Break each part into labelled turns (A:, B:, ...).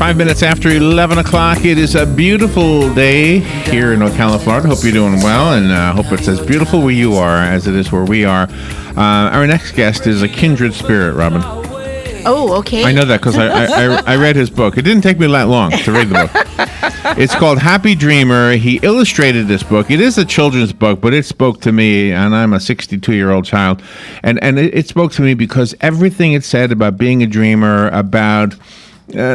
A: 5 minutes after 11 o'clock. It is a beautiful day here in Ocala, Florida. Hope you're doing well, and hope it's as beautiful where you are as it is where we are. Our next guest is a kindred spirit, Robin.
B: Oh, okay.
A: I know that because I read his book. It didn't take me that long to read the book. It's called Happy Dreamer. He illustrated this book. It is a children's book, but it spoke to me, and I'm a 62-year-old child. And it spoke to me because everything it said about being a dreamer, about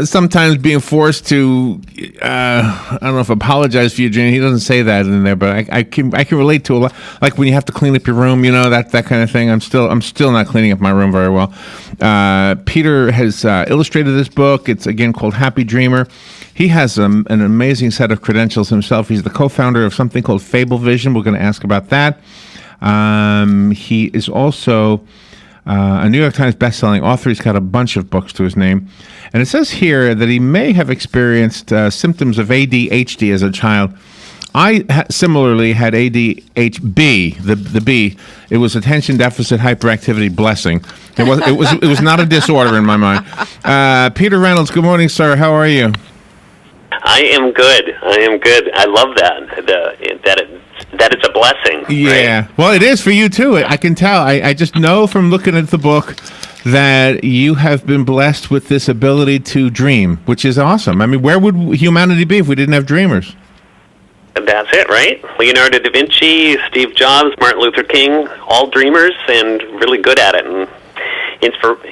A: sometimes being forced to, I don't know if apologize for your dream. He doesn't say that in there, but I can relate to a lot. Like when you have to clean up your room, that kind of thing. I'm still not cleaning up my room very well. Peter has illustrated this book. It's again called Happy Dreamer. He has an amazing set of credentials himself. He's the co-founder of something called Fable Vision. We're going to ask about that. He is also a New York Times bestselling author. He's got a bunch of books to his name. And it says here that he may have experienced symptoms of ADHD as a child. I similarly had ADHB, the B. It was attention deficit hyperactivity blessing. It was not a disorder in my mind. Peter Reynolds, good morning, sir. How are you?
C: I am good. I love that it's a blessing.
A: Yeah.
C: Right?
A: Well, it is for you too. I can tell. I just know from looking at the book that you have been blessed with this ability to dream, which is awesome. I mean, where would humanity be if we didn't have dreamers?
C: That's it, right? Leonardo da Vinci, Steve Jobs, Martin Luther King, all dreamers and really good at it and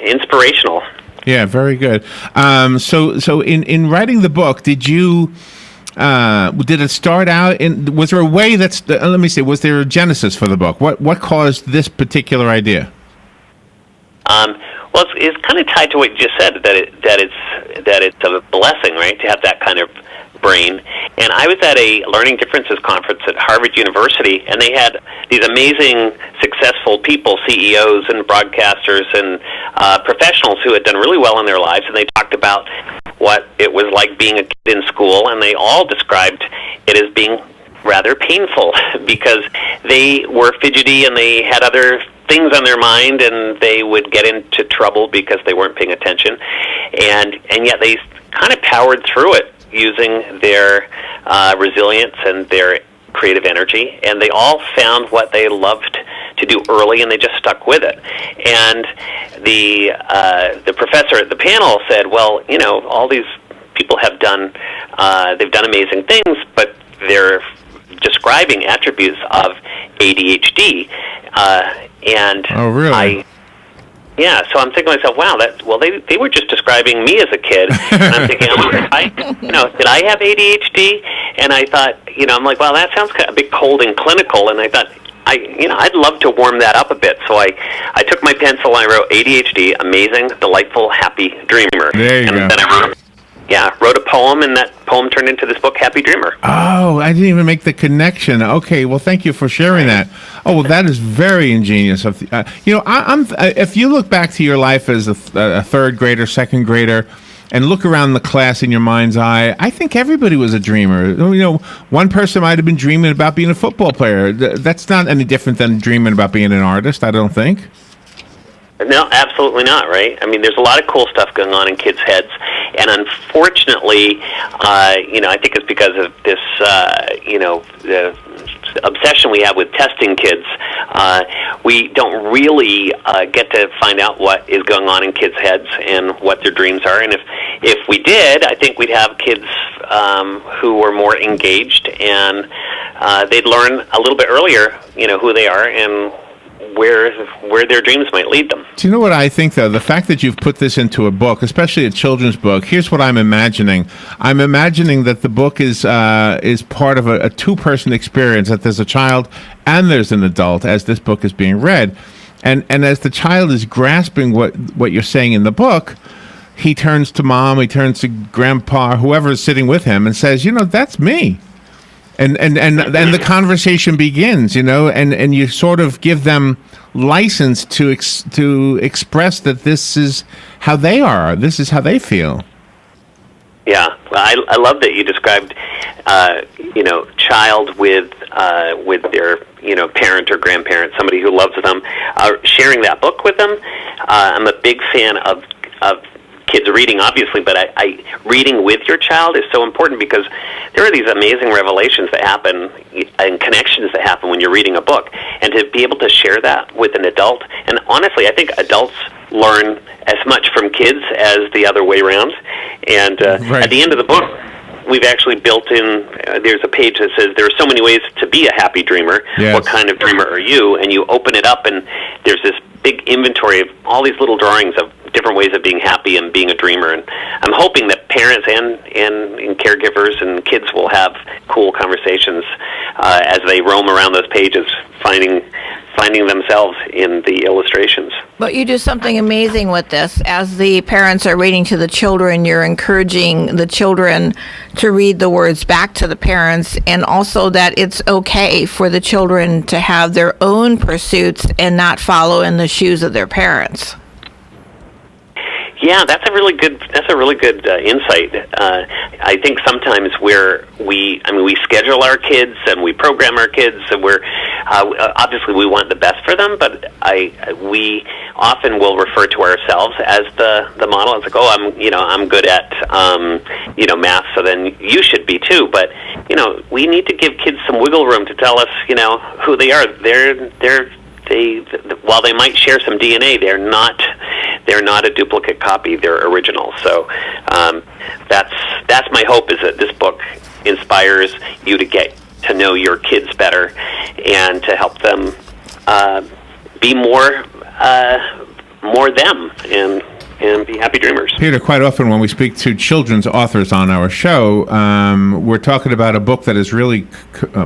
C: inspirational.
A: Yeah, very good. So in writing the book, did it start out was there a way was there a genesis for the book? What caused this particular idea?
C: Well, it's kind of tied to what you just said, that it's a blessing, right, to have that kind of brain. And I was at a Learning Differences conference at Harvard University, and they had these amazing, successful people, CEOs and broadcasters and professionals who had done really well in their lives, and they talked about what it was like being a kid in school, and they all described it as being rather painful because they were fidgety and they had other things on their mind, and they would get into trouble because they weren't paying attention, and yet they kind of powered through it using their resilience and their creative energy, and they all found what they loved to do early, and they just stuck with it. And the professor at the panel said, well, all these people have done they've done amazing things, but they're describing attributes of ADHD. And
A: oh, really?
C: So I'm thinking to myself, wow, they were just describing me as a kid. And I'm thinking, did I have ADHD? And I thought, I'm like, wow, that sounds kind of a bit cold and clinical. And I thought, I'd love to warm that up a bit. So I took my pencil and I wrote ADHD, amazing, delightful, happy dreamer.
A: There you go.
C: Then I wrote a poem, and that poem turned into this book, Happy Dreamer.
A: Oh, I didn't even make the connection. Okay, well, thank you for sharing that. Oh, well, that is very ingenious. If you look back to your life as a third grader, second grader, and look around the class in your mind's eye, I think everybody was a dreamer. One person might have been dreaming about being a football player. That's not any different than dreaming about being an artist, I don't think.
C: No, absolutely not, right? I mean, there's a lot of cool stuff going on in kids' heads, and unfortunately, I think it's because of this, the obsession we have with testing kids. We don't really get to find out what is going on in kids' heads and what their dreams are, and if we did, I think we'd have kids who were more engaged, and they'd learn a little bit earlier, who they are and where their dreams might lead them.
A: Do you know what I think, though? The fact that you've put this into a book, especially a children's book, here's what I'm imagining. I'm imagining that the book is part of a two-person experience, that there's a child and there's an adult as this book is being read. And as the child is grasping what you're saying in the book, he turns to mom, he turns to grandpa, whoever is sitting with him, and says, that's me. And the conversation begins, and you sort of give them license to express that this is how they are, this is how they feel.
C: Yeah, well, I love that you described, child with their, parent or grandparent, somebody who loves them, sharing that book with them. I'm a big fan of kids reading, obviously, but reading with your child is so important because there are these amazing revelations that happen and connections that happen when you're reading a book. And to be able to share that with an adult, and honestly, I think adults learn as much from kids as the other way around. And
A: right.
C: At the end of the book, we've actually built in, there's a page that says there are so many ways to be a happy dreamer.
A: Yes.
C: What kind of dreamer are you? And you open it up, and there's this big inventory of all these little drawings of different ways of being happy and being a dreamer. And I'm hoping that parents and caregivers and kids will have cool conversations as they roam around those pages, finding themselves in the illustrations.
B: But you do something amazing with this. As the parents are reading to the children, you're encouraging the children to read the words back to the parents, and also that it's okay for the children to have their own pursuits and not follow in the shoes of their parents.
C: Yeah, that's a really good insight. I think sometimes we schedule our kids and we program our kids, and we're obviously we want the best for them, but we often will refer to ourselves as the model. It's like, I'm good at math, so then you should be too. But we need to give kids some wiggle room to tell us who they are. While they might share some DNA, they're not a duplicate copy. They're original. So that's my hope, is that this book inspires you to get to know your kids better and to help them be more them and be happy dreamers.
A: Peter, quite often when we speak to children's authors on our show, we're talking about a book that is really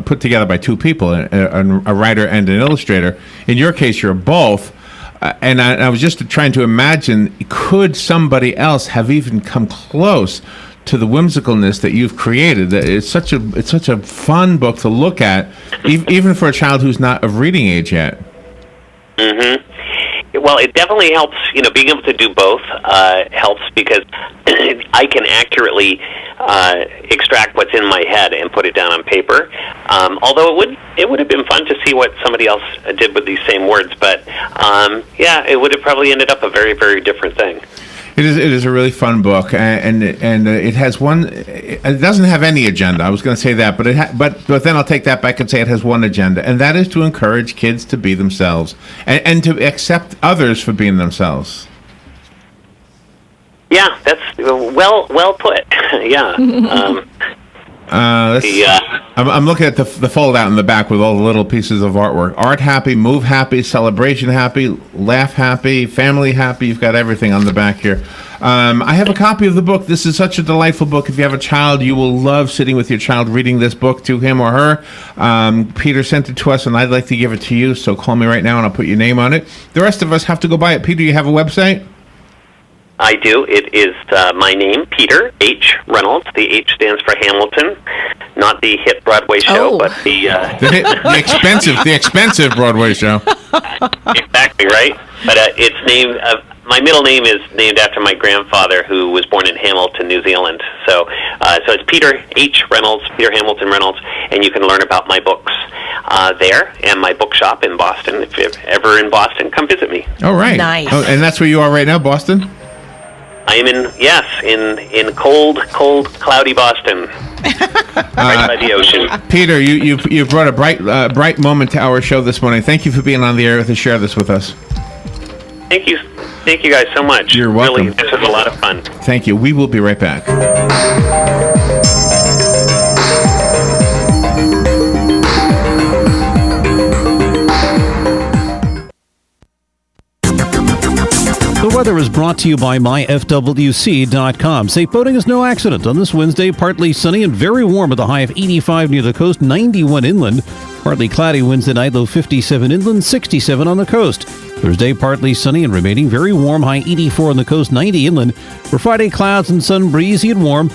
A: put together by two people, a writer and an illustrator. In your case, you're both. And I was just trying to imagine, could somebody else have even come close to the whimsicalness that you've created? It's such a fun book to look at, even for a child who's not of reading age yet.
C: Mm-hmm. Well, it definitely helps. Being able to do both helps, because I can accurately extract what's in my head and put it down on paper. Although it would have been fun to see what somebody else did with these same words, but it would have probably ended up a very, very different thing.
A: It is a really fun book, and it has one. It doesn't have any agenda. I was going to say that, but then I'll take that back and say it has one agenda, and that is to encourage kids to be themselves and to accept others for being themselves.
C: Yeah, that's well put. Yeah.
A: I'm looking at the fold out in the back with all the little pieces of artwork. Art happy, move happy, celebration happy, laugh happy, family happy. You've got everything on the back here. I have a copy of the book. This is such a delightful book. If you have a child, you will love sitting with your child reading this book to him or her. Peter sent it to us, and I'd like to give it to you, so call me right now and I'll put your name on it. The rest of us have to go buy it. Peter, you have a website?
C: I do. It is my name, Peter H. Reynolds. The H stands for Hamilton, not the hit Broadway show, but the
A: expensive Broadway show.
C: Exactly right. But it's named. My middle name is named after my grandfather, who was born in Hamilton, New Zealand. So it's Peter H. Reynolds, Peter Hamilton Reynolds, and you can learn about my books there and my bookshop in Boston. If you're ever in Boston, come visit me.
A: Oh, right.
B: Nice.
A: Oh, and that's where you are right now, Boston?
C: I am in cold, cloudy Boston, right by the ocean.
A: Peter, you brought a bright moment to our show this morning. Thank you for being on the air to share this with us.
C: Thank you guys so much.
A: You're welcome.
C: Really, this was a lot of fun.
A: Thank you. We will be right back.
D: The weather is brought to you by myfwc.com. Safe boating is no accident. On this Wednesday, partly sunny and very warm with a high of 85 near the coast, 91 inland. Partly cloudy Wednesday night, low 57 inland, 67 on the coast. Thursday, partly sunny and remaining very warm, high 84 on the coast, 90 inland. For Friday, clouds and sun, breezy and warm.